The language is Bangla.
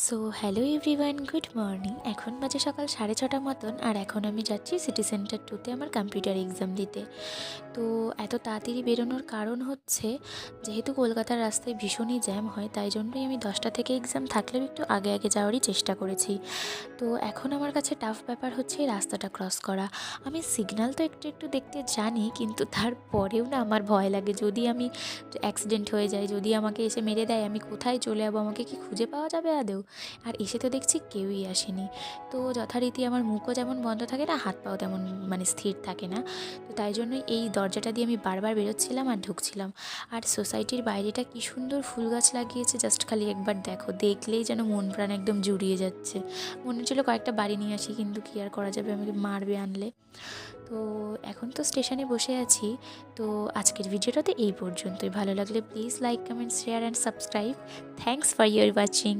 So hello everyone, good morning. এখন বাজে সকাল 6:30 মতন, আর এখন আমি যাচ্ছি সিটি সেন্টার 2-তে আমার কম্পিউটার এক্সাম দিতে। তো এত তাড়াতাড়ি বেরোনোর কারণ হচ্ছে, যেহেতু কলকাতার রাস্তায় ভীষণই জ্যাম হয়, তাই জন্যই আমি 10টা থেকে এক্সাম থাকলেও একটু আগে আগে যাওয়ারই চেষ্টা করেছি। তো এখন আমার কাছে টাফ ব্যাপার হচ্ছে এই রাস্তাটা ক্রস করা। আমি সিগন্যাল তো একটু একটু দেখতে জানি, কিন্তু তারপরেও না আমার ভয় লাগে, যদি আমি অ্যাক্সিডেন্ট হয়ে যায়, যদি আমাকে এসে মেরে দেয়, আমি কোথায় চলে যাবো, আমাকে কি খুঁজে পাওয়া যাবে আদৌ? আর এসে তো দেখছি কেউই আসেনি। তো যথারীতি আমার মুখও যেমন বন্ধ থাকে না, হাত পাও তেমন স্থির থাকে না। তো তাই জন্যই এই দরজাটা দিয়ে আমি বারবার বেরোচ্ছিলাম আর ঢুকছিলাম। আর সোসাইটির বাইরেটা কী সুন্দর ফুল গাছ লাগিয়েছে, জাস্ট খালি একবার দেখো, দেখলেই যেন মন প্রাণ একদম জুড়িয়ে যাচ্ছে। মনে হচ্ছিল কয়েকটা বাড়ি নিয়ে আসি, কিন্তু কী আর করা যাবে, আমাকে মারবে আনলে। তো এখন তো স্টেশনে বসে আছি। তো আজকের ভিডিওটাতে এই পর্যন্তই। ভালো লাগলে please like, comment, share and subscribe. Thanks for your watching.